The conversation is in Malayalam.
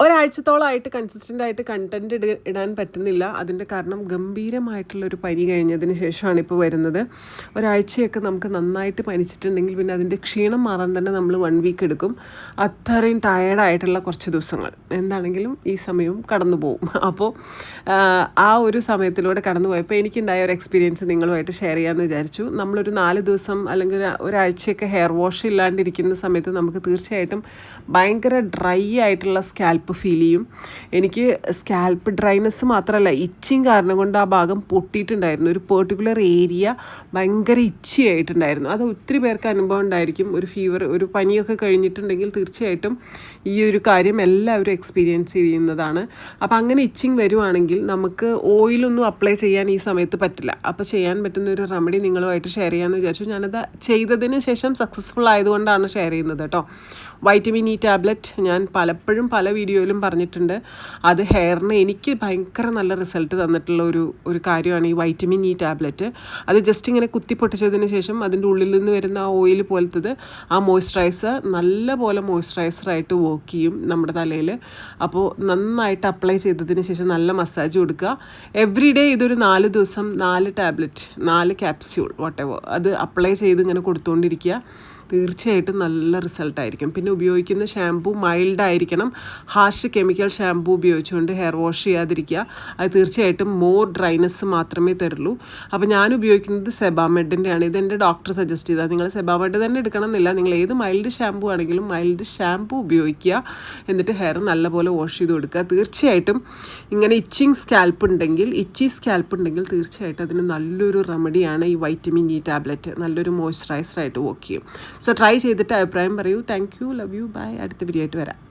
ഒരാഴ്ചത്തോളമായിട്ട് കൺസിസ്റ്റൻ്റ് ആയിട്ട് കണ്ടൻറ്റ് ഇടാൻ പറ്റുന്നില്ല. അതിൻ്റെ കാരണം ഗംഭീരമായിട്ടുള്ളൊരു പനി കഴിഞ്ഞതിന് ശേഷമാണ് ഇപ്പോൾ വരുന്നത്. ഒരാഴ്ചയൊക്കെ നമുക്ക് നന്നായിട്ട് പനിച്ചിട്ടുണ്ടെങ്കിൽ പിന്നെ അതിൻ്റെ ക്ഷീണം മാറാൻ തന്നെ നമ്മൾ 1 വീക്ക് എടുക്കും. അത്രയും ടയേർഡായിട്ടുള്ള കുറച്ച് ദിവസങ്ങൾ എന്താണെങ്കിലും ഈ സമയവും കടന്നു പോകും. അപ്പോൾ ആ ഒരു സമയത്തിലൂടെ കടന്നു പോയപ്പോൾ എനിക്കുണ്ടായ ഒരു എക്സ്പീരിയൻസ് നിങ്ങളുമായിട്ട് ഷെയർ ചെയ്യാമെന്ന് വിചാരിച്ചു. നമ്മളൊരു 4 ദിവസം അല്ലെങ്കിൽ ഒരാഴ്ചയൊക്കെ ഹെയർ വാഷ് ഇല്ലാണ്ടിരിക്കുന്ന സമയത്ത് നമുക്ക് തീർച്ചയായിട്ടും ഭയങ്കര ഡ്രൈ ആയിട്ടുള്ള സ്കാൽപ്പ് ഫീൽ ചെയ്യും. എനിക്ക് സ്കാൽപ്പ് ഡ്രൈനെസ് മാത്രമല്ല, ഇച്ചിങ് കാരണം കൊണ്ട് ആ ഭാഗം പൊട്ടിയിട്ടുണ്ടായിരുന്നു. ഒരു പെർട്ടിക്കുലർ ഏരിയ ഭയങ്കര ഇച്ചി ആയിട്ടുണ്ടായിരുന്നു. അത് ഒത്തിരി പേർക്ക് അനുഭവം ഉണ്ടായിരിക്കും. ഒരു ഫീവർ, ഒരു പനിയൊക്കെ കഴിഞ്ഞിട്ടുണ്ടെങ്കിൽ തീർച്ചയായിട്ടും ഈ ഒരു കാര്യം എല്ലാവരും എക്സ്പീരിയൻസ് ചെയ്യുന്നതാണ്. അപ്പോൾ അങ്ങനെ ഇച്ചിങ് വരുവാണെങ്കിൽ നമുക്ക് ഓയിലൊന്നും അപ്ലൈ ചെയ്യാൻ ഈ സമയത്ത് പറ്റില്ല. അപ്പോൾ ചെയ്യാൻ പറ്റുന്ന ഒരു റെമഡി നിങ്ങളുമായിട്ട് ഷെയർ ചെയ്യാമെന്ന് വിചാരിച്ചു. ഞാനത് ചെയ്തതിന് ശേഷം സക്സസ്ഫുൾ ആയതുകൊണ്ടാണ് ഷെയർ ചെയ്യുന്നത് കേട്ടോ. വൈറ്റമിൻ ഇ ടാബ്ലറ്റ് ഞാൻ പലപ്പോഴും പല വീഡിയോയിലും പറഞ്ഞിട്ടുണ്ട്. അത് ഹെയറിന് എനിക്ക് ഭയങ്കര നല്ല റിസൾട്ട് തന്നിട്ടുള്ള ഒരു കാര്യമാണ് ഈ വൈറ്റമിൻ ഇ ടാബ്ലറ്റ്. അത് ജസ്റ്റ് ഇങ്ങനെ കുത്തി പൊട്ടിച്ചതിന് ശേഷം അതിൻ്റെ ഉള്ളിൽ നിന്ന് വരുന്ന ആ ഓയിൽ പോലത്തത്, ആ മോയ്സ്ചറൈസർ നല്ല പോലെ മോയ്സ്ചറൈസറായിട്ട് വർക്ക് ചെയ്യും നമ്മുടെ തലയിൽ. അപ്പോൾ നന്നായിട്ട് അപ്ലൈ ചെയ്തതിന് ശേഷം നല്ല മസാജ് കൊടുക്കുക. എവറി ഡേ ഇതൊരു 4 ദിവസം 4 ടാബ്ലറ്റ് 4 ക്യാപ്സ്യൂൾ വട്ടെവർ അത് അപ്ലൈ ചെയ്ത് ഇങ്ങനെ കൊടുത്തുകൊണ്ടിരിക്കുക. തീർച്ചയായിട്ടും നല്ല റിസൾട്ടായിരിക്കും. പിന്നെ ഉപയോഗിക്കുന്ന ഷാമ്പൂ മൈൽഡായിരിക്കണം. ഹാർഷ് കെമിക്കൽ ഷാമ്പൂ ഉപയോഗിച്ചുകൊണ്ട് ഹെയർ വാഷ് ചെയ്യാതിരിക്കുക. അത് തീർച്ചയായിട്ടും മോർ ഡ്രൈനെസ് മാത്രമേ തരുള്ളൂ. അപ്പോൾ ഞാൻ ഉപയോഗിക്കുന്നത് സെബാമെഡിൻ്റെ ആണ്. ഇതെൻ്റെ ഡോക്ടർ സജസ്റ്റ് ചെയ്താൽ നിങ്ങൾ സെബാമെഡ് തന്നെ എടുക്കണം എന്നില്ല. നിങ്ങൾ ഏത് മൈൽഡ് ഷാമ്പൂ ആണെങ്കിലും മൈൽഡ് ഷാമ്പൂ ഉപയോഗിക്കുക. എന്നിട്ട് ഹെയർ നല്ലപോലെ വാഷ് ചെയ്ത് കൊടുക്കുക. തീർച്ചയായിട്ടും ഇങ്ങനെ ഇച്ചി സ്കാൽപ്പ് ഉണ്ടെങ്കിൽ തീർച്ചയായിട്ടും അതിന് നല്ലൊരു റെമഡിയാണ് ഈ വൈറ്റമിൻ ഇ ടാബ്ലറ്റ്. നല്ലൊരു മോയ്സ്ചറൈസറായിട്ട് വർക്ക് ചെയ്യും. സോ ട്രൈ ചെയ്തിട്ട് അഭിപ്രായം പറയൂ. Thank you, love you, bye. അടുത്ത വീഡിയോ ആയിട്ട് വരാം.